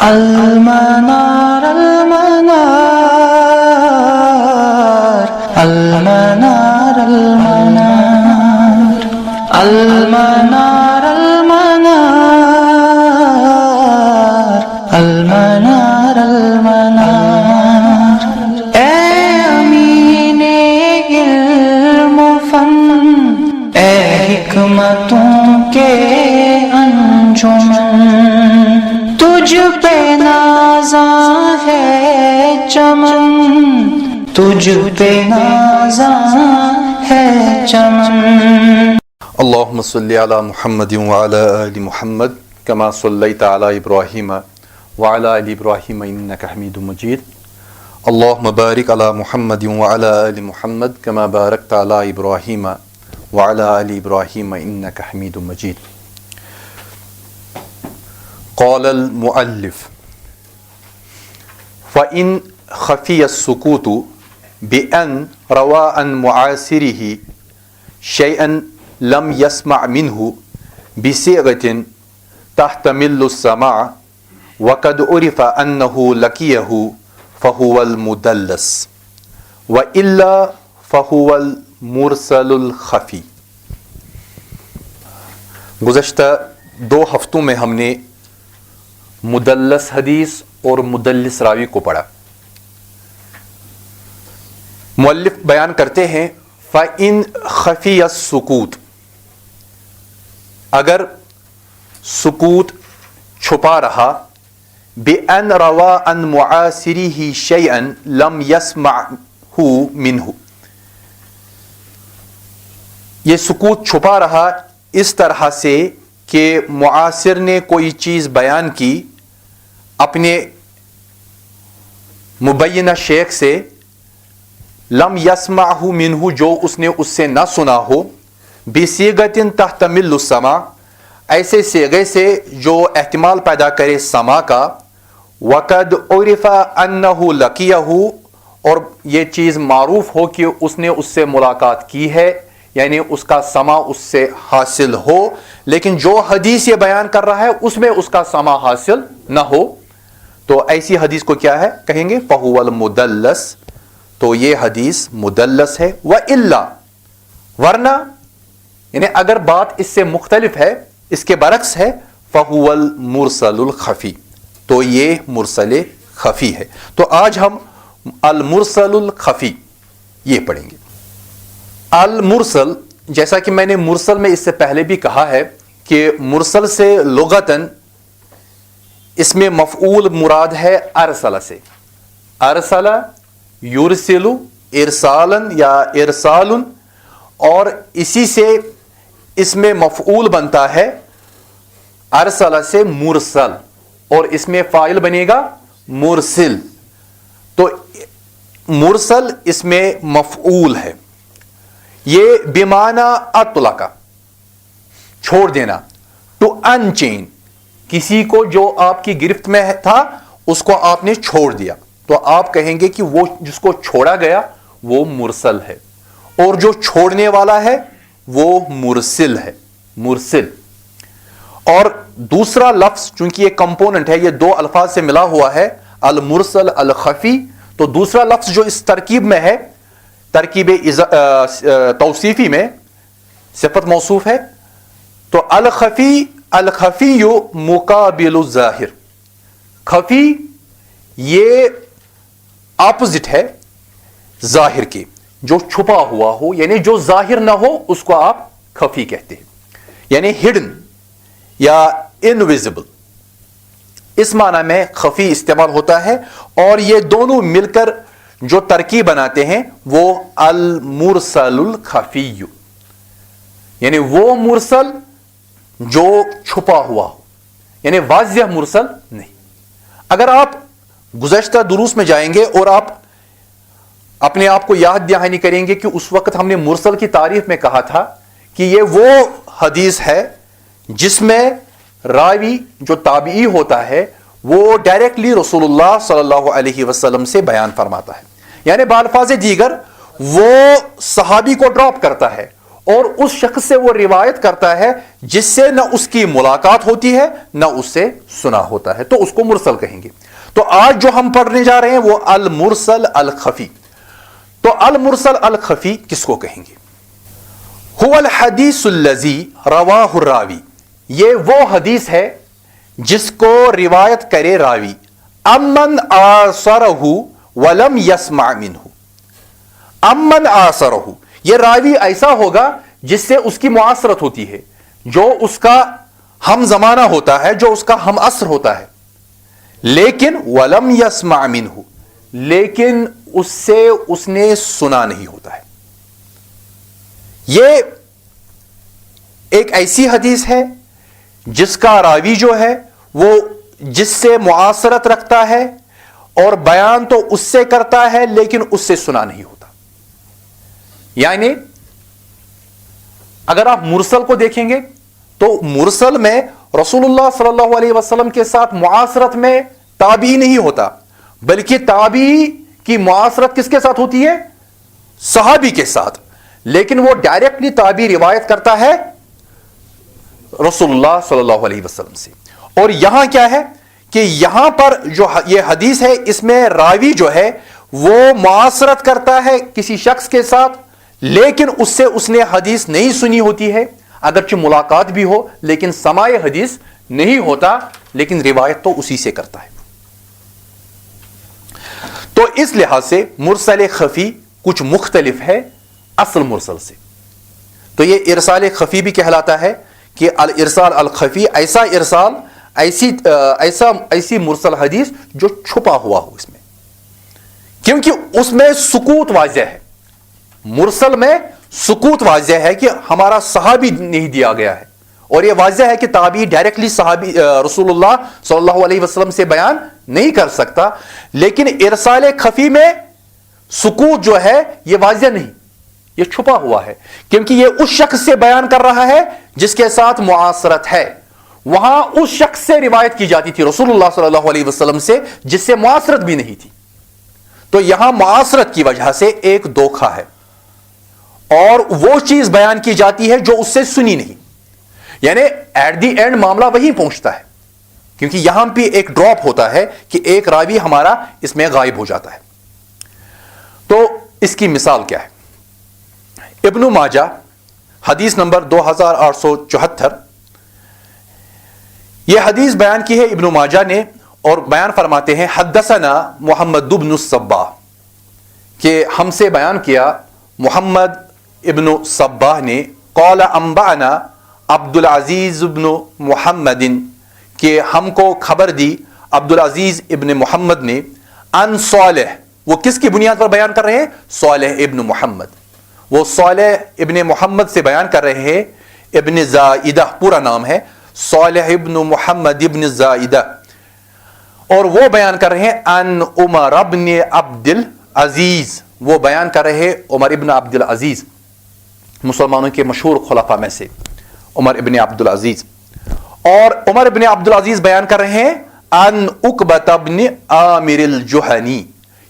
المنار المنار المنار المنار المنار المنار المنار المنار اے امین علم و فن، اے حکمتوں کے انجمن، تجھ پہ نازاں ہے چمن، تجھ پہ نازاں ہے چمن۔ اللہم صلی علی محمد وعلی آل محمد کما صلیت علی ابراہیم وعلی آل ابراہیم انک حمید مجید۔ اللہم بارک علی محمد وعلی آل محمد کما بارکت علی ابراہیم وعلی آل ابراہیم انک حمید مجید۔ قال المؤلف فإن خفی السکوت بأن روى عن معاصره شيئا لم يسمع منه بصيغة تحتمل السماع وقد عرف أنه لقيه فهو المدلس وإلا فهو المرسل الخفي۔ گزشتہ 2 ہفتوں میں ہم نے مدلس حدیث اور مدلس راوی کو پڑھا۔ مؤلف بیان کرتے ہیں فَإِنْ خَفِيَ السُّكُوتُ، اگر سکوت چھپا رہا، بِأَنْ رَوَى عَنْ مُعَاصِرِهِ شَيْئًا لَمْ يَسْمَعْهُ مِنْهُ، یہ سکوت چھپا رہا اس طرح سے کہ معاصر نے کوئی چیز بیان کی اپنے مبینہ شیخ سے، لم یسمعہ منہ، جو اس نے اس سے نہ سنا ہو، بصیغۃ تحتمل السماع، ایسے صیغے سے جو احتمال پیدا کرے سماع کا، وقد عرف انہ لقیہ، اور یہ چیز معروف ہو کہ اس نے اس سے ملاقات کی ہے، یعنی اس کا سماع اس سے حاصل ہو، لیکن جو حدیث یہ بیان کر رہا ہے اس میں اس کا سماع حاصل نہ ہو، تو ایسی حدیث کو کیا ہے کہیں گے؟ فہو المدلس، تو یہ حدیث مدلس ہے۔ وَإِلَّا، ورنہ یعنی اگر بات اس سے مختلف ہے، اس کے برعکس ہے، فَهُوَ الْمُرْسَلُ الْخَفِي، تو یہ مرسل خفی ہے۔ تو آج ہم المرسل الخفی یہ پڑھیں گے۔ المرسل، جیسا کہ میں نے مرسل میں اس سے پہلے بھی کہا ہے کہ مرسل سے لغتاً اس میں مفعول مراد ہے ارسل سے، ارسل یرسل ارسالن یا ارسالن، اور اسی سے اس میں مفعول بنتا ہے ارسل سے مرسل، اور اس میں فاعل بنے گا مرسل، تو مرسل اس میں مفعول ہے۔ یہ بمعنی اطلق، چھوڑ دینا، ٹو انچین، کسی کو جو آپ کی گرفت میں تھا اس کو آپ نے چھوڑ دیا، تو آپ کہیں گے کہ وہ جس کو چھوڑا گیا وہ مرسل ہے، اور جو چھوڑنے والا ہے وہ مرسل ہے، مرسل۔ اور دوسرا لفظ چونکہ یہ کمپوننٹ ہے، یہ 2 الفاظ سے ملا ہوا ہے، المرسل الخفی، تو دوسرا لفظ جو اس ترکیب میں ہے، ترکیب توصیفی میں صفت موصوف ہے، تو الخفی، الخفی مقابل الظاہر، خفی یہ اپوزٹ ہے ظاہر کے، جو چھپا ہوا ہو، یعنی جو ظاہر نہ ہو اس کو آپ خفی کہتے ہیں، یعنی ہڈن یا انویزبل، اس معنی میں خفی استعمال ہوتا ہے، اور یہ دونوں مل کر جو ترکیب بناتے ہیں وہ المرسل الخفی، یعنی وہ مرسل جو چھپا ہوا ہو، یعنی واضح مرسل نہیں۔ اگر آپ گزشتہ دروس میں جائیں گے اور آپ اپنے آپ کو یاد دہانی کریں گے کہ اس وقت ہم نے مرسل کی تعریف میں کہا تھا کہ یہ وہ حدیث ہے جس میں راوی جو تابعی ہوتا ہے وہ ڈائریکٹلی رسول اللہ صلی اللہ علیہ وسلم سے بیان فرماتا ہے، یعنی بالفاظ دیگر وہ صحابی کو ڈراپ کرتا ہے اور اس شخص سے وہ روایت کرتا ہے جس سے نہ اس کی ملاقات ہوتی ہے نہ اس سے سنا ہوتا ہے، تو اس کو مرسل کہیں گے۔ تو آج جو ہم پڑھنے جا رہے ہیں وہ المرسل الخفی۔ تو المرسل الخفی کس کو کہیں گے؟ هو الحدیث الذی رواہ الراوی، یہ وہ حدیث ہے جس کو روایت کرے راوی، امن آثرہ ولم یسمع منہ، امن آثرہ، یہ راوی ایسا ہوگا جس سے اس کی معاصرت ہوتی ہے، جو اس کا ہم زمانہ ہوتا ہے، جو اس کا ہم عصر ہوتا ہے، لیکن ولم یسمع منہ، لیکن اس سے اس نے سنا نہیں ہوتا ہے۔ یہ ایک ایسی حدیث ہے جس کا راوی جو ہے وہ جس سے معاصرت رکھتا ہے اور بیان تو اس سے کرتا ہے لیکن اس سے سنا نہیں ہوتا۔ یعنی اگر آپ مرسل کو دیکھیں گے تو مرسل میں رسول اللہ صلی اللہ علیہ وسلم کے ساتھ معاصرت میں تابعی نہیں ہوتا، بلکہ تابعی کی معاصرت کس کے ساتھ ہوتی ہے؟ صحابی کے ساتھ، لیکن وہ ڈائریکٹلی تابعی روایت کرتا ہے رسول اللہ صلی اللہ علیہ وسلم سے۔ اور یہاں کیا ہے کہ یہاں پر جو یہ حدیث ہے اس میں راوی جو ہے وہ معاصرت کرتا ہے کسی شخص کے ساتھ، لیکن اس سے اس نے حدیث نہیں سنی ہوتی ہے، اگرچہ ملاقات بھی ہو لیکن سماع حدیث نہیں ہوتا، لیکن روایت تو اسی سے کرتا ہے۔ تو اس لحاظ سے مرسل خفی کچھ مختلف ہے اصل مرسل سے۔ تو یہ ارسال خفی بھی کہلاتا ہے کہ الارسال الخفی، ایسا ارسال، ایسی مرسل حدیث جو چھپا ہوا ہو اس میں، کیونکہ اس میں سکوت واضح ہے۔ مرسل میں سکوت واضح ہے کہ ہمارا صحابی نہیں دیا گیا ہے، اور یہ واضح ہے کہ تابعی ڈائریکٹلی صحابی رسول اللہ صلی اللہ علیہ وسلم سے بیان نہیں کر سکتا، لیکن ارسال خفی میں سکوت جو ہے یہ واضح نہیں، یہ چھپا ہوا ہے، کیونکہ یہ اس شخص سے بیان کر رہا ہے جس کے ساتھ معاصرت ہے۔ وہاں اس شخص سے روایت کی جاتی تھی رسول اللہ صلی اللہ علیہ وسلم سے جس سے معاصرت بھی نہیں تھی، تو یہاں معاصرت کی وجہ سے ایک دھوکہ ہے، اور وہ چیز بیان کی جاتی ہے جو اس سے سنی نہیں، یعنی ایٹ دی اینڈ معاملہ وہیں پہنچتا ہے، کیونکہ یہاں بھی ایک ڈراپ ہوتا ہے کہ ایک راوی ہمارا اس میں غائب ہو جاتا ہے۔ تو اس کی مثال کیا ہے؟ ابن ماجہ حدیث نمبر 2874، یہ حدیث بیان کی ہے ابن ماجہ نے، اور بیان فرماتے ہیں حدثنا محمد بن الصباح، کہ ہم سے بیان کیا محمد ابن صباح نے، قال انبأنا عبد العزیز ابن محمد، کہ ہم کو خبر دی عبد العزیز ابن محمد نے، ان صالح، وہ کس کی بنیاد پر بیان کر رہے ہیں؟ صالح ابن محمد، وہ صالح ابن محمد سے بیان کر رہے ہیں، ابن زائدہ پورا نام ہے، صالح ابن محمد ابن زائدہ، اور وہ بیان کر رہے ہیں ان عمر ابن عبد العزیز، وہ بیان کر رہے ہیں عمر ابن عبد العزیز، مسلمانوں کے مشہور خلفاء میں سے عمر ابن عبد العزیز، اور عمر ابن عبد العزیز بیان کر رہے ہیں ان عقبۃ ابن عامر الجہنی،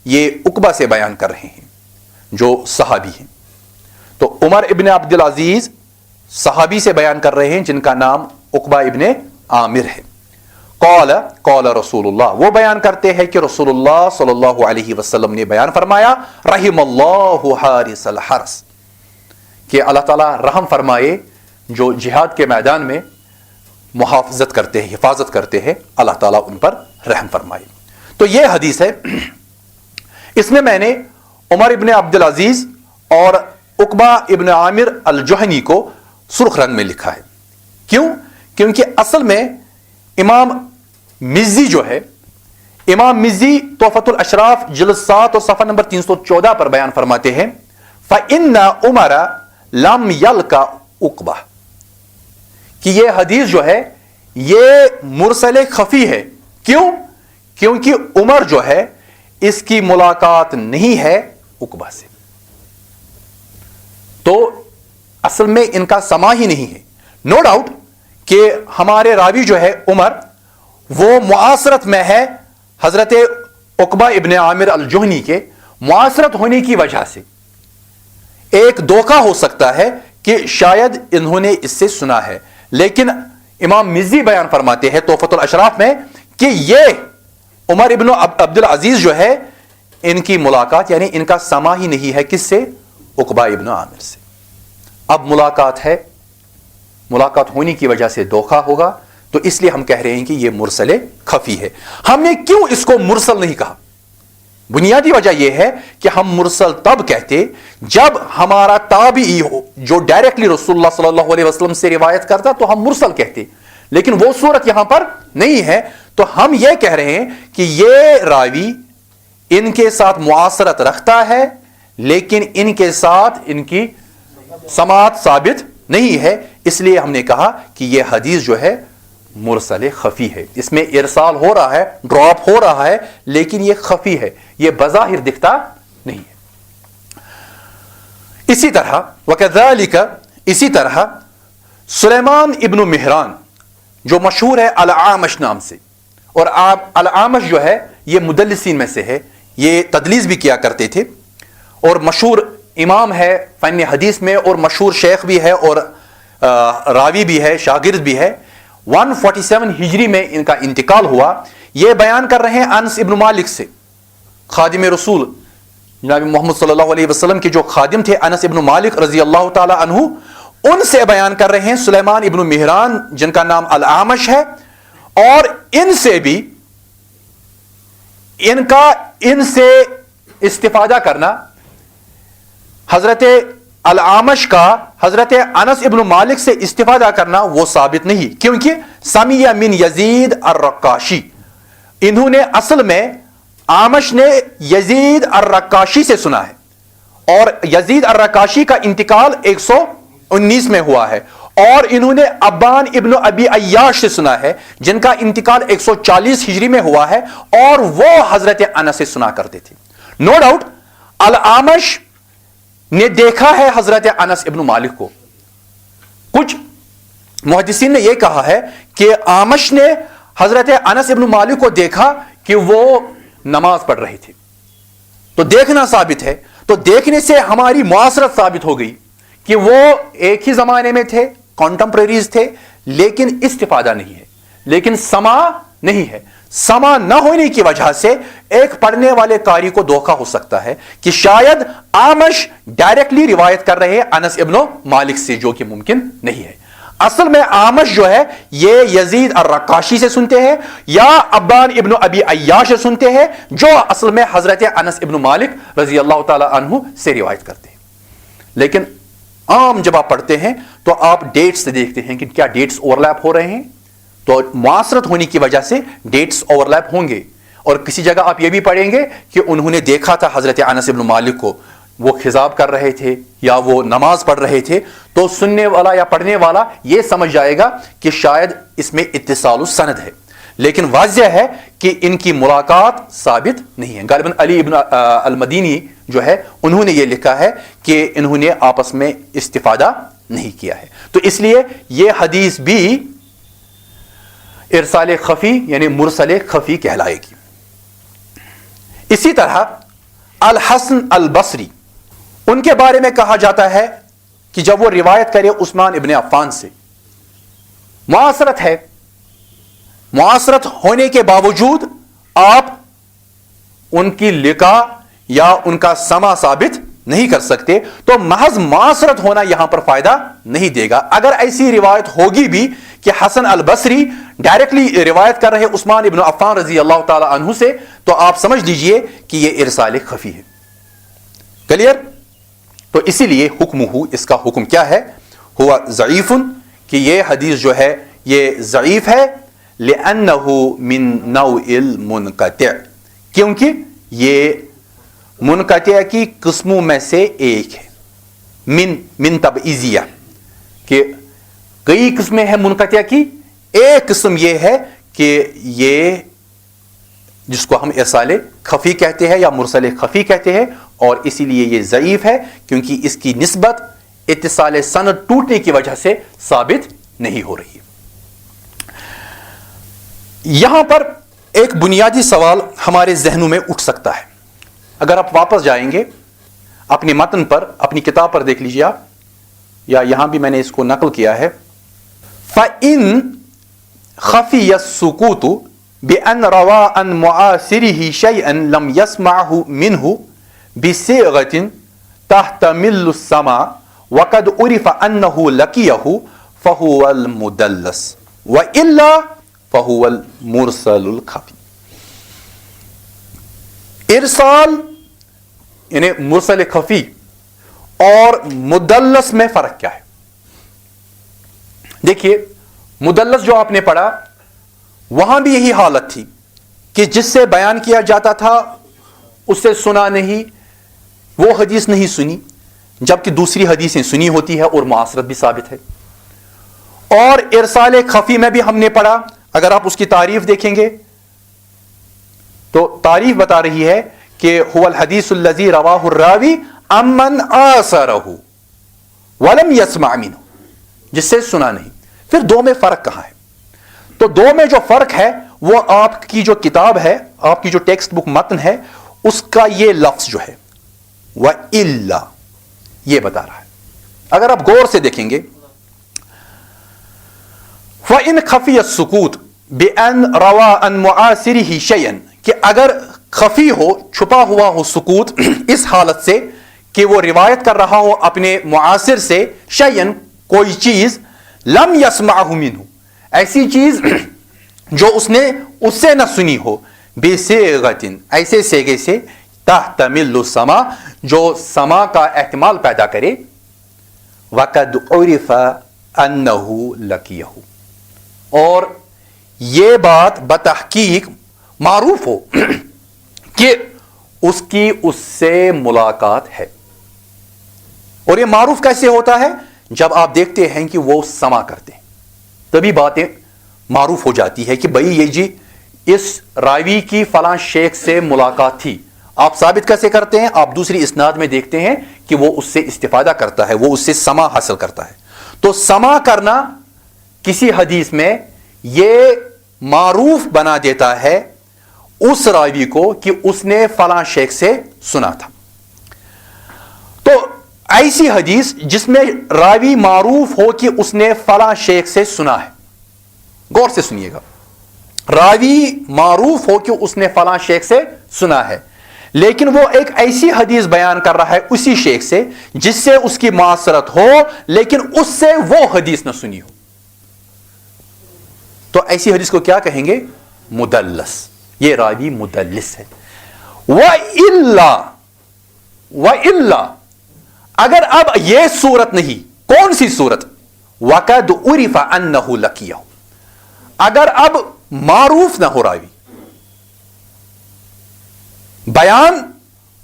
یہ عقبہ سے بیان کر رہے ہیں جو صحابی ہیں۔ تو عمر ابن عبد العزیز صحابی سے بیان کر رہے ہیں جن کا نام عقبہ ابن عامر ہے۔ قال قال رسول اللہ، وہ بیان کرتے ہیں کہ رسول اللہ صلی اللہ علیہ وسلم نے بیان فرمایا، رحم اللہ حارس الحرس، کہ اللہ تعالیٰ رحم فرمائے جو جہاد کے میدان میں محافظت کرتے ہیں، حفاظت کرتے ہیں، اللہ تعالیٰ ان پر رحم فرمائے۔ تو یہ حدیث ہے، اس میں نے عمر ابن عبد العزیز اور عقبہ ابن عامر الجہنی کو سرخ رنگ میں لکھا ہے۔ کیوں؟ کیونکہ اصل میں امام مزی جو ہے، امام مزی تحفۃ الاشراف جلد 7 اور صفحہ نمبر 314 پر بیان فرماتے ہیں، فَإِنَّ عُمَرَ لَمْ يَلْقَ عُقْبَةَ، کہ یہ حدیث جو ہے یہ مرسل خفی ہے۔ کیوں؟ کیونکہ عمر جو ہے اس کی ملاقات نہیں ہے عقبہ سے، تو اصل میں ان کا سما ہی نہیں ہے۔ نو ڈاؤٹ کہ ہمارے راوی جو ہے عمر وہ معاصرت میں ہے حضرت عقبہ ابن عامر الجہنی کے، معاصرت ہونے کی وجہ سے ایک دھوکہ ہو سکتا ہے کہ شاید انہوں نے اس سے سنا ہے، لیکن امام مزی بیان فرماتے ہیں تحفۃ الاشراف میں کہ یہ عمر ابن عبد العزیز جو ہے ان کی ملاقات یعنی ان کا سما ہی نہیں ہے کس سے؟ عقبہ ابن عامر سے. اب ملاقات ہے، ملاقات ہونے کی وجہ سے دھوکہ ہوگا، تو اس لیے ہم کہہ رہے ہیں کہ یہ مرسل خفی ہے. ہم نے کیوں اس کو مرسل نہیں کہا؟ بنیادی وجہ یہ ہے کہ ہم مرسل تب کہتے جب ہمارا تابعی ہو جو ڈائریکٹلی رسول اللہ صلی اللہ علیہ وسلم سے روایت کرتا تو ہم مرسل کہتے، لیکن وہ صورت یہاں پر نہیں ہے. تو ہم یہ کہہ رہے ہیں کہ یہ راوی ان کے ساتھ معاصرت رکھتا ہے لیکن ان کے ساتھ ان کی سماعت ثابت نہیں ہے، اس لیے ہم نے کہا کہ یہ حدیث جو ہے مرسل خفی ہے. اس میں ارسال ہو رہا ہے، ڈراپ ہو رہا ہے، لیکن یہ خفی ہے، یہ بظاہر دکھتا نہیں ہے. اسی طرح وَكَذَلِكَ اسی طرح سلیمان ابن مہران جو مشہور ہے الاعمش نام سے، اور الاعمش جو ہے یہ مدلسین میں سے ہے، یہ تدلیس بھی کیا کرتے تھے اور مشہور امام ہے فن حدیث میں اور مشہور شیخ بھی ہے اور راوی بھی ہے، شاگرد بھی ہے. 147 ہجری میں ان کا انتقال ہوا. یہ بیان کر رہے ہیں انس ابن مالک سے، خادم رسول جناب محمد صلی اللہ علیہ وسلم کے جو خادم تھے انس ابن مالک رضی اللہ تعالی عنہ، ان سے بیان کر رہے ہیں سلیمان ابن مہران جن کا نام الاعمش ہے. اور ان سے بھی ان سے استفادہ کرنا حضرت الاعمش کا حضرت انس ابن مالک سے استفادہ کرنا وہ ثابت نہیں، کیونکہ سمیع من یزید الرقاشی، انہوں نے اصل میں اعمش نے یزید الرقاشی سے سنا ہے اور یزید الرقاشی کا انتقال 119 میں ہوا ہے، اور انہوں نے ابان ابن ابی عیاش سے سنا ہے جن کا انتقال 140 ہجری میں ہوا ہے، اور وہ حضرت انس سے سنا کرتے تھے. نو ڈاؤٹ الاعمش نے دیکھا ہے حضرت انس ابن مالک کو. کچھ محدثین نے یہ کہا ہے کہ اعمش نے حضرت انس ابن مالک کو دیکھا کہ وہ نماز پڑھ رہے تھے، تو دیکھنا ثابت ہے. تو دیکھنے سے ہماری معاصرت ثابت ہو گئی کہ وہ ایک ہی زمانے میں تھے، کانٹمپریریز تھے، لیکن استفادہ نہیں ہے، لیکن سما نہیں ہے. سما نہ ہونے کی وجہ سے ایک پڑھنے والے قاری کو دھوکہ ہو سکتا ہے کہ شاید اعمش ڈائریکٹلی روایت کر رہے ہیں انس ابن مالک سے، جو کہ ممکن نہیں ہے. اصل میں اعمش جو ہے یہ یزید الرقاشی سے سنتے ہیں یا ابان ابن ابی عیاش سے سنتے ہیں، جو اصل میں حضرت انس ابن مالک رضی اللہ تعالی عنہ سے روایت کرتے ہیں. لیکن عام جب آپ پڑھتے ہیں تو آپ ڈیٹس سے دیکھتے ہیں کہ کیا ڈیٹس اوورلیپ ہو رہے ہیں، تو معاصرت ہونے کی وجہ سے ڈیٹس اوورلیپ ہوں گے. اور کسی جگہ آپ یہ بھی پڑھیں گے کہ انہوں نے دیکھا تھا حضرت انس ابن مالک کو، وہ خطاب کر رہے تھے یا وہ نماز پڑھ رہے تھے، تو سننے والا یا پڑھنے والا یہ سمجھ جائے گا کہ شاید اس میں اتصال السند ہے. لیکن واضح ہے کہ ان کی ملاقات ثابت نہیں ہے. غالباً علی ابن المدینی جو ہے انہوں نے یہ لکھا ہے کہ انہوں نے آپس میں استفادہ نہیں کیا ہے. تو اس لیے یہ حدیث بھی ارسال خفی یعنی مرسل خفی کہلائے گی. اسی طرح الحسن البصری، ان کے بارے میں کہا جاتا ہے کہ جب وہ روایت کرے عثمان ابن عفان سے، معاصرت ہے، معاصرت ہونے کے باوجود آپ ان کی لقا یا ان کا سما ثابت نہیں کر سکتے، تو محض معاصرت ہونا یہاں پر فائدہ نہیں دے گا. اگر ایسی روایت ہوگی بھی کہ حسن البصری ڈائریکٹلی روایت کر رہے عثمان ابن عفان رضی اللہ تعالی عنہ سے، تو آپ سمجھ لیجئے کہ یہ ارسال خفی ہے. کلیئر؟ تو اسی لیے حکم ہو، اس کا حکم کیا ہے؟ ہوا ضعیف، کہ یہ حدیث جو ہے یہ ضعیف ہے، لأنه من نوع المنقطع، کیونکہ یہ منقطع کی قسموں میں سے ایک ہے. من تبعیضیہ، کہ کئی قسمیں ہیں منقطع کی، ایک قسم یہ ہے کہ یہ جس کو ہم ارسال خفی کہتے ہیں یا مرسل خفی کہتے ہیں، اور اسی لیے یہ ضعیف ہے کیونکہ اس کی نسبت اتصال سند ٹوٹنے کی وجہ سے ثابت نہیں ہو رہی. یہاں پر ایک بنیادی سوال ہمارے ذہنوں میں اٹھ سکتا ہے. اگر آپ واپس جائیں گے اپنے متن پر، اپنی کتاب پر دیکھ لیجیے آپ، یا یہاں بھی میں نے اس کو نقل کیا ہے، فَإِن خَفِيَ السُّكُوتُ بِأَنْ رَوَى عَنْ مُعَاصِرِهِ شَيْئًا لَمْ يَسْمَعْهُ مِنْهُ بِصِيغَةٍ تَحْتَمِلُّ السَّمَاعَ وَقَدْ عُرِفَ أَنَّهُ لَقِيَهُ فَهُوَ الْمُدَلَّسُ وَإِلَّا فَهُوَ الْمُرْسَلُ الْخَفِيُّ۔ ارسال یعنی مرسل خفی اور مدلس میں فرق کیا ہے؟ دیکھیے مدلس جو آپ نے پڑھا وہاں بھی یہی حالت تھی کہ جس سے بیان کیا جاتا تھا اس سے سنا نہیں، وہ حدیث نہیں سنی، جبکہ دوسری حدیثیں سنی ہوتی ہے اور معاصرت بھی ثابت ہے۔ اور ارسال خفی میں بھی ہم نے پڑھا، اگر آپ اس کی تعریف دیکھیں گے تو تعریف بتا رہی ہے کہ هو الحدیث الذی رواہ الراوی امن آثرہ ولم یسمع منہ، جس سے سنا نہیں۔ پھر دو میں فرق کہاں ہے؟ تو دو میں جو فرق ہے وہ آپ کی جو کتاب ہے، آپ کی جو ٹیکسٹ بک متن ہے، اس کا یہ لفظ جو ہے وَإِلَّا یہ بتا رہا ہے۔ اگر آپ غور سے دیکھیں گے فَإِنْ خَفِيَ السُّكُوتُ بِأَنْ رَوَى عَنْ مُعَاصِرِهِ شَيْئًا، کہ اگر خفی ہو، چھپا ہوا ہو سکوت اس حالت سے کہ وہ روایت کر رہا ہو اپنے معاصر سے شیئن کوئی چیز، لم یسمعہ منہ ایسی چیز جو اس نے اس سے نہ سنی ہو، بصیغۃ ایسے سیگے سے، تحتمل السماع جو سما کا احتمال پیدا کرے، وقد عرف انہ لقیہ اور یہ بات بتحقیق معروف ہو کہ اس کی اس سے ملاقات ہے۔ اور یہ معروف کیسے ہوتا ہے؟ جب آپ دیکھتے ہیں کہ وہ سما کرتے ہیں تبھی باتیں معروف ہو جاتی ہے کہ بھئی یہ جی اس راوی کی فلاں شیخ سے ملاقات تھی۔ آپ ثابت کیسے کرتے ہیں؟ آپ دوسری اسناد میں دیکھتے ہیں کہ وہ اس سے استفادہ کرتا ہے، وہ اس سے سما حاصل کرتا ہے۔ تو سما کرنا کسی حدیث میں یہ معروف بنا دیتا ہے اس راوی کو کہ اس نے فلاں شیخ سے سنا تھا۔ تو ایسی حدیث جس میں راوی معروف ہو کہ اس نے فلاں شیخ سے سنا ہے، غور سے سنیے گا، راوی معروف ہو کہ اس نے فلاں شیخ سے سنا ہے، لیکن وہ ایک ایسی حدیث بیان کر رہا ہے اسی شیخ سے جس سے اس کی معاصرت ہو لیکن اس سے وہ حدیث نہ سنی ہو، تو ایسی حدیث کو کیا کہیں گے؟ مدلس، یہ راوی مدلس ہے۔ وَإِلَّا اگر اب یہ صورت نہیں، کون سی صورت؟ وَقَدْ عُرِفَ أَنَّهُ لَقِيَهُ، اگر اب معروف نہ ہو راوی، بیان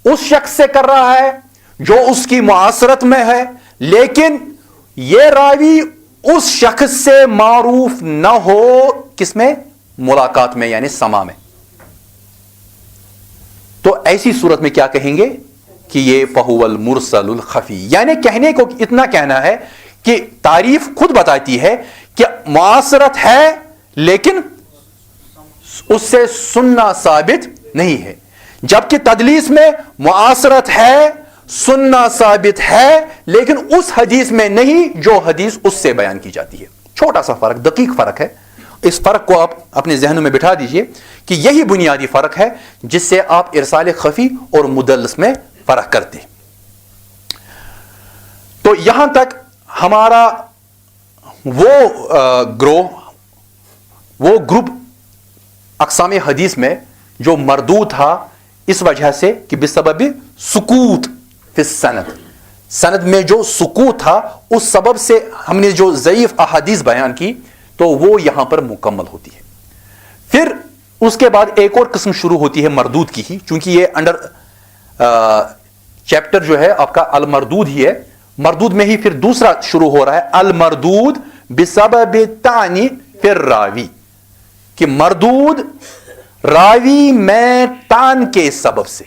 اس شخص سے کر رہا ہے جو اس کی معاصرت میں ہے لیکن یہ راوی اس شخص سے معروف نہ ہو، کس میں؟ ملاقات میں یعنی سما میں، تو ایسی صورت میں کیا کہیں گے کہ یہ فہو المرسل الخفی، یعنی کہنے کو اتنا کہنا ہے کہ تعریف خود بتاتی ہے کہ معاصرت ہے لیکن اس سے سننا ثابت نہیں ہے، جبکہ تدلیس میں معاصرت ہے، سننا ثابت ہے لیکن اس حدیث میں نہیں جو حدیث اس سے بیان کی جاتی ہے۔ چھوٹا سا فرق، دقیق فرق ہے، اس فرق کو آپ اپنے ذہنوں میں بٹھا دیجئے کہ یہی بنیادی فرق ہے جس سے آپ ارسال خفی اور مدلس میں فرق کرتے ہیں۔ تو یہاں تک ہمارا وہ گروپ اقسام حدیث میں جو مردود تھا اس وجہ سے کہ بسبب سکوت فی السند، سند میں جو سکوت تھا اس سبب سے ہم نے جو ضعیف احادیث بیان کی تو وہ یہاں پر مکمل ہوتی ہے۔ پھر اس کے بعد ایک اور قسم شروع ہوتی ہے مردود کی ہی، چونکہ یہ انڈر چیپٹر جو ہے آپ کا المردود ہی ہے، مردود میں ہی پھر دوسرا شروع ہو رہا ہے المردود بسبب تعنی فی الراوی، کہ مردود راوی میں تان کے سبب سے،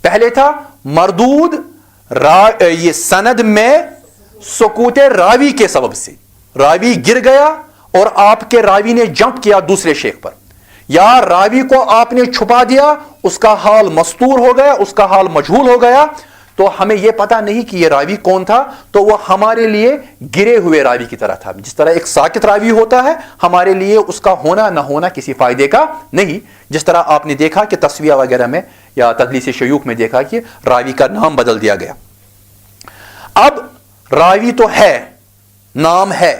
پہلے تھا مردود یہ سند میں سکوت راوی کے سبب سے، راوی گر گیا اور آپ کے راوی نے جمپ کیا دوسرے شیخ پر، یا راوی کو آپ نے چھپا دیا، اس کا حال مستور ہو گیا، اس کا حال مجہول ہو گیا، تو ہمیں یہ پتا نہیں کہ یہ راوی کون تھا, تو وہ ہمارے لیے گرے ہوئے راوی کی طرح تھا. جس طرح ایک ساکت راوی ہوتا ہے, ہمارے لیے اس کا ہونا نہ ہونا کسی فائدے کا نہیں. جس طرح آپ نے دیکھا کہ تسویہ وغیرہ میں یا تدلیس شیوخ میں دیکھا کہ راوی کا نام بدل دیا گیا. اب راوی تو ہے, نام ہے,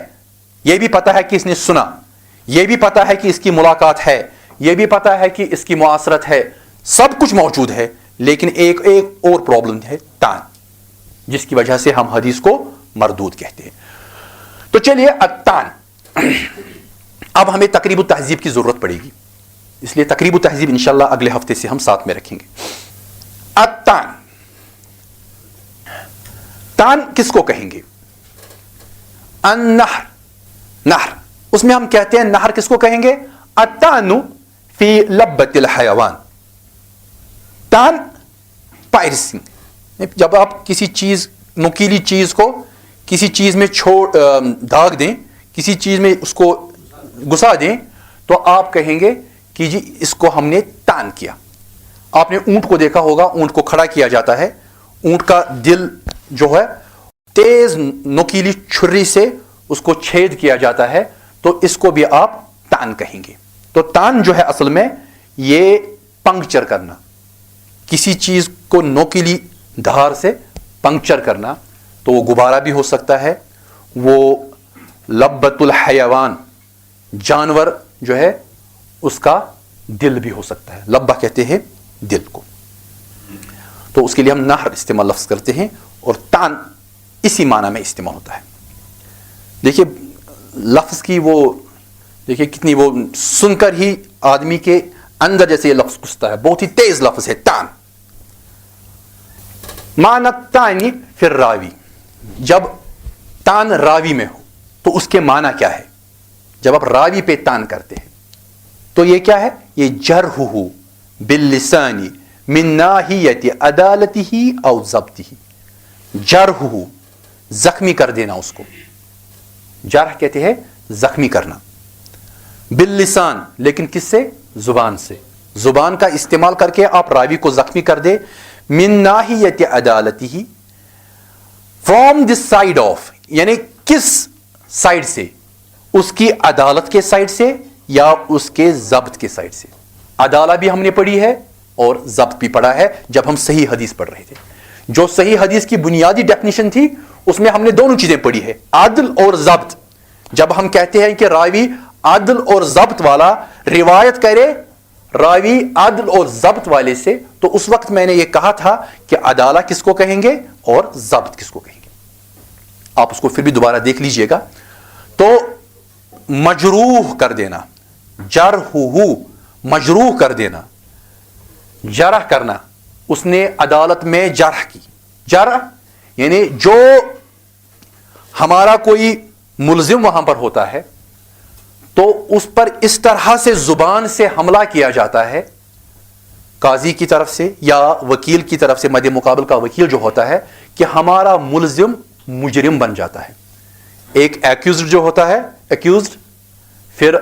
یہ بھی پتا ہے کہ اس نے سنا, یہ بھی پتا ہے کہ اس کی ملاقات ہے, یہ بھی پتا ہے کہ اس کی معاصرت ہے, سب کچھ موجود ہے, لیکن ایک اور پرابلم ہے, تان, جس کی وجہ سے ہم حدیث کو مردود کہتے ہیں. تو چلیے التان, اب ہمیں تقریب التہذیب کی ضرورت پڑے گی, اس لیے تقریب التہذیب انشاءاللہ اگلے ہفتے سے ہم ساتھ میں رکھیں گے. التان, تان کس کو کہیں گے؟ النہر, نہر, اس میں ہم کہتے ہیں نہر کس کو کہیں گے؟ التان فی لبۃ الحیوان. تان پائرسنگ, جب آپ کسی چیز, نکیلی چیز کو کسی چیز میں داغ دیں, کسی چیز میں اس کو گھسا دیں, تو آپ کہیں گے کہ جی اس کو ہم نے تان کیا. آپ نے اونٹ کو دیکھا ہوگا, اونٹ کو کھڑا کیا جاتا ہے, اونٹ کا دل جو ہے تیز نکیلی چھری سے اس کو چھید کیا جاتا ہے, تو اس کو بھی آپ تان کہیں گے. تو تان جو ہے اصل میں یہ پنکچر کرنا, کسی چیز کو نوکیلی دھار سے پنکچر کرنا, تو وہ غبارہ بھی ہو سکتا ہے, وہ لبۃ الحیوان جانور جو ہے اس کا دل بھی ہو سکتا ہے. لبہ کہتے ہیں دل کو, تو اس کے لیے ہم نہر استعمال لفظ کرتے ہیں, اور تان اسی معنی میں استعمال ہوتا ہے. دیکھیے لفظ کی وہ, دیکھیے کتنی وہ سن کر ہی آدمی کے اندر جیسے یہ لفظ گھستا ہے, بہت ہی تیز لفظ ہے تان. معنی تانی پھر راوی, جب تان راوی میں ہو تو اس کے معنی کیا ہے؟ جب آپ راوی پہ تان کرتے ہیں تو یہ کیا ہے؟ یہ جرحہ باللسان من ناحیت عدالتہ او ضبطہ. جرحہ زخمی کر دینا اس کو, جرح کہتے ہیں زخمی کرنا. باللسان لیکن کس سے؟ زبان سے. زبان کا استعمال کر کے آپ راوی کو زخمی کر دے. من ناحیت عدالتہ, فرام دس سائڈ آف, یعنی کس سائڈ سے؟ اس کی عدالت کے سائڈ سے یا اس کے ضبط کے سائڈ سے. عدالت بھی ہم نے پڑھی ہے اور ضبط بھی پڑھا ہے جب ہم صحیح حدیث پڑھ رہے تھے. جو صحیح حدیث کی بنیادی ڈیفینیشن تھی اس میں ہم نے دونوں چیزیں پڑھی ہے, عدل اور ضبط. جب ہم کہتے ہیں کہ راوی عدل اور ضبط والا روایت کرے, راوی عدل اور ضبط والے سے, تو اس وقت میں نے یہ کہا تھا کہ عدالت کس کو کہیں گے اور ضبط کس کو کہیں گے. آپ اس کو پھر بھی دوبارہ دیکھ لیجئے گا. تو مجروح کر دینا, جرحہ مجروح کر دینا, جرح کرنا, اس نے عدالت میں جرح کی. جرح یعنی جو ہمارا کوئی ملزم وہاں پر ہوتا ہے تو اس پر اس طرح سے زبان سے حملہ کیا جاتا ہے قاضی کی طرف سے یا وکیل کی طرف سے, مد مقابل کا وکیل جو ہوتا ہے, کہ ہمارا ملزم مجرم بن جاتا ہے. ایک ایکیوزڈ جو ہوتا ہے, ایکیوزڈ پھر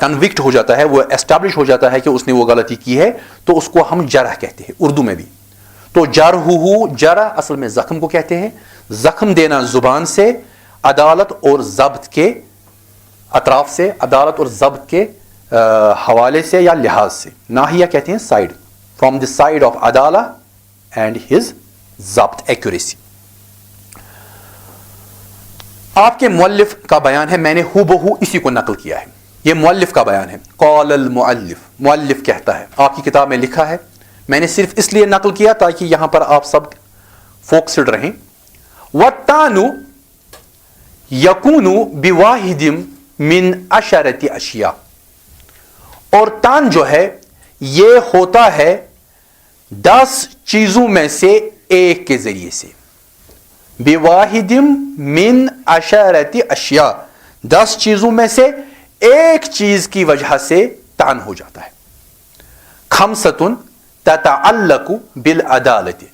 کنوکٹ ہو جاتا ہے, وہ اسٹیبلش ہو جاتا ہے کہ اس نے وہ غلطی کی ہے, تو اس کو ہم جرح کہتے ہیں اردو میں بھی. تو جرحہ, جرح اصل میں زخم کو کہتے ہیں, زخم دینا زبان سے, عدالت اور ضبط کے اطراف سے, عدالت اور ضبط کے حوالے سے یا لحاظ سے. ناحیہ کہتے ہیں side, from the side of عدالت اینڈ ہز ضبط, ایکوریسی. آپ کے مؤلف کا بیان ہے, میں نے ہو بہو اسی کو نقل کیا ہے, یہ مؤلف کا بیان ہے. قال المؤلف, مؤلف کہتا ہے, آپ کی کتاب میں لکھا ہے, میں نے صرف اس لیے نقل کیا تاکہ یہاں پر آپ سب فوکسڈ رہیں. والتان یکون بواحد من عشرۃ اشیاء, اور تان جو ہے یہ ہوتا ہے 10 چیزوں میں سے ایک کے ذریعے سے. بواحد من عشرۃ اشیاء, 10 چیزوں میں سے ایک چیز کی وجہ سے تان ہو جاتا ہے. خمسۃ تتعلق بالعدالت,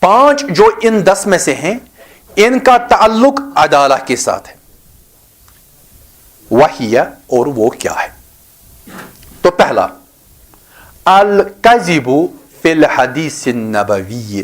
5 جو ان 10 میں سے ہیں ان کا تعلق عدالت کے ساتھ ہے. وہی, اور وہ کیا ہے؟ تو پہلا الکذب فی الحدیث النبوی,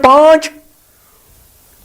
5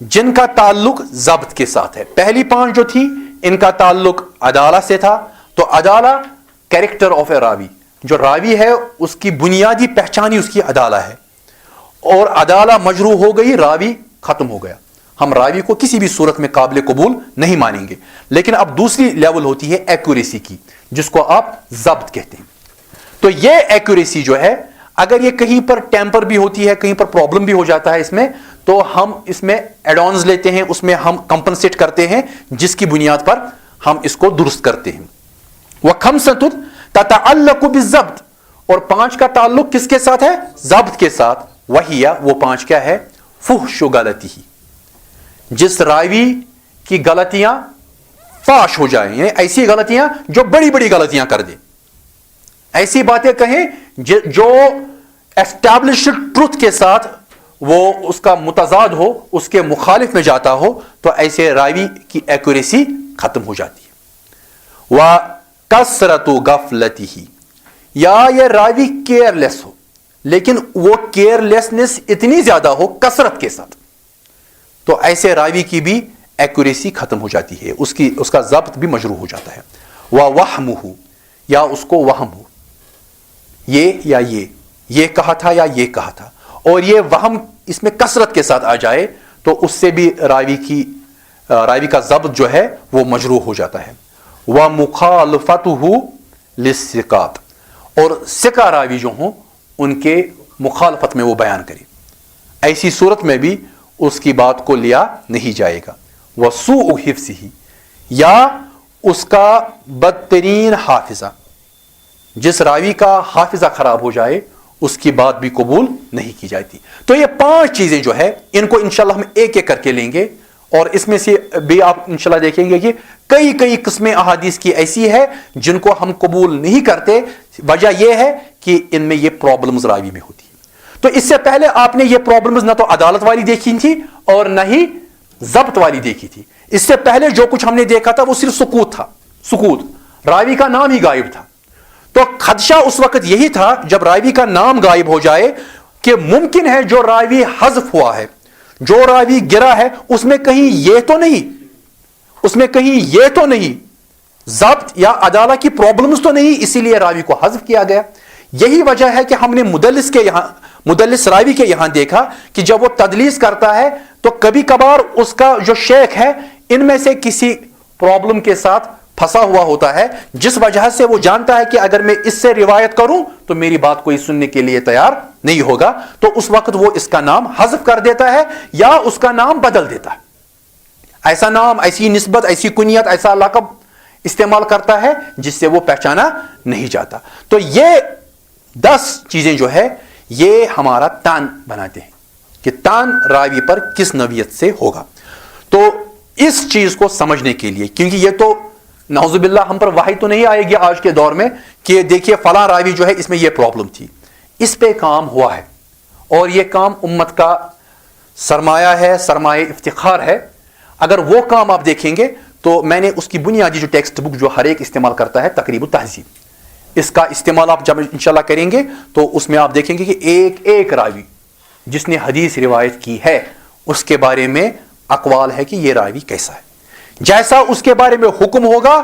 جن کا تعلق ضبط کے ساتھ ہے. پہلی 5 جو تھی ان کا تعلق عدالہ سے تھا. تو عدالہ کیریکٹر آف اے راوی, جو راوی ہے اس کی بنیادی پہچان ہی اس کی عدالہ ہے, اور عدالہ مجروح ہو گئی, راوی ختم ہو گیا. ہم راوی کو کسی بھی صورت میں قابل قبول نہیں مانیں گے. لیکن اب دوسری لیول ہوتی ہے ایکوریسی کی, جس کو آپ ضبط کہتے ہیں. تو یہ ایکوریسی جو ہے اگر یہ کہیں پر ٹیمپر بھی ہوتی ہے, کہیں پر پرابلم بھی ہو جاتا ہے اس میں, تو ہم اس میں ایڈ آنز لیتے ہیں, اس میں ہم کمپنسیٹ کرتے ہیں, جس کی بنیاد پر ہم اس کو درست کرتے ہیں. وَخَمْسَةٌ تَتَعَلَّقُ بِالضَّبْطِ, اور 5 کا تعلق کس کے ساتھ ہے؟ ضبط کے ساتھ. وہی وہ 5 کیا ہے؟ فحش غلطی, جس راوی کی غلطیاں فاش ہو جائیں, یعنی ایسی غلطیاں جو بڑی بڑی غلطیاں کر دیں, ایسی باتیں کہیں جو اسٹیبلشڈ ٹروتھ کے ساتھ وہ اس کا متضاد ہو, اس کے مخالف میں جاتا ہو, تو ایسے راوی کی ایکوریسی ختم ہو جاتی ہے. وَكَثْرَةُ غَفْلَتِهِ, یا یہ راوی کیئر لیس ہو, لیکن وہ کیئر لیسنس اتنی زیادہ ہو کثرت کے ساتھ, تو ایسے راوی کی بھی ایکوریسی ختم ہو جاتی ہے, اس کا ضبط بھی مجروح ہو جاتا ہے. وَوَحْمُهُ, یا اس کو وہم ہو, یہ کہا تھا یا یہ کہا تھا, اور یہ وہم اس میں کثرت کے ساتھ آ جائے, تو اس سے بھی راوی کا ضبط جو ہے وہ مجروح ہو جاتا ہے. وَمُخَالَفَتُهُ لِلثِّقَاتِ, اور ثقہ راوی جو ہوں ان کے مخالفت میں وہ بیان کرے, ایسی صورت میں بھی اس کی بات کو لیا نہیں جائے گا. وَسُوءُ حِفْظِهِ, یا اس کا بدترین حافظہ, جس راوی کا حافظہ خراب ہو جائے اس کی بات بھی قبول نہیں کی جاتی. تو یہ 5 چیزیں جو ہے ان کو انشاءاللہ ہم ایک ایک کر کے لیں گے, اور اس میں سے بھی آپ انشاءاللہ دیکھیں گے کہ کئی قسمیں احادیث کی ایسی ہے جن کو ہم قبول نہیں کرتے. وجہ یہ ہے کہ ان میں یہ پرابلمز راوی میں ہوتی ہے. تو اس سے پہلے آپ نے یہ پرابلمز نہ تو عدالت والی دیکھی تھی اور نہ ہی ضبط والی دیکھی تھی. اس سے پہلے جو کچھ ہم نے دیکھا تھا وہ صرف سکوت تھا, راوی کا نام ہی غائب تھا. تو خدشہ اس وقت یہی تھا جب راوی کا نام غائب ہو جائے کہ ممکن ہے جو راوی حذف ہوا ہے, جو راوی گرا ہے, اس میں کہیں یہ تو نہیں ضبط یا عدالت کی پرابلمز تو نہیں, اسی لیے راوی کو حذف کیا گیا. یہی وجہ ہے کہ ہم نے مدلس راوی کے یہاں دیکھا کہ جب وہ تدلیس کرتا ہے تو کبھی کبھار اس کا جو شیخ ہے ان میں سے کسی پرابلم کے ساتھ پھنسا ہوا ہوتا ہے, جس وجہ سے وہ جانتا ہے کہ اگر میں اس سے روایت کروں تو میری بات کوئی سننے کے لیے تیار نہیں ہوگا, تو اس وقت وہ اس کا نام حذف کر دیتا ہے یا اس کا نام بدل دیتا ہے. ایسا نام, ایسی نسبت, ایسی کنیت, ایسا لقب استعمال کرتا ہے جس سے وہ پہچانا نہیں جاتا. تو یہ 10 چیزیں جو ہے یہ ہمارا تان بناتے ہیں کہ تان راوی پر کس نوعیت سے ہوگا. تو اس چیز کو سمجھنے کے لیے, کیونکہ یہ تو نعوذ باللہ ہم پر وحی تو نہیں آئے گی آج کے دور میں کہ دیکھیے فلاں راوی جو ہے اس میں یہ پرابلم تھی, اس پہ کام ہوا ہے, اور یہ کام امت کا سرمایہ ہے, سرمایہ افتخار ہے. اگر وہ کام آپ دیکھیں گے تو میں نے اس کی بنیادی جو ٹیکسٹ بک جو ہر ایک استعمال کرتا ہے تقریب التہذیب, اس کا استعمال آپ جب انشاءاللہ کریں گے تو اس میں آپ دیکھیں گے کہ ایک راوی جس نے حدیث روایت کی ہے اس کے بارے میں اقوال ہے کہ یہ راوی کیسا ہے. جیسا اس کے بارے میں حکم ہوگا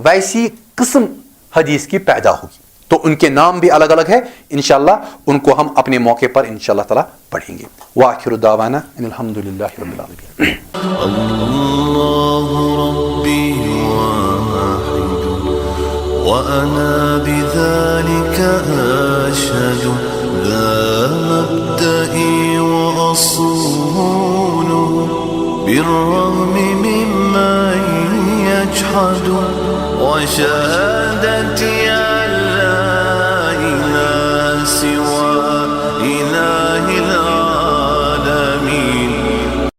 ویسی قسم حدیث کی پیدا ہوگی. تو ان کے نام بھی الگ الگ ہے, انشاءاللہ ان کو ہم اپنے موقع پر انشاءاللہ تعالی پڑھیں گے. وآخر دعوانا ان الحمدللہ رب العالمین. اللہ ربی واحد وانا بذلك اشهد لا مبدئي واصول بالرغم ممن يجحد وشهادتي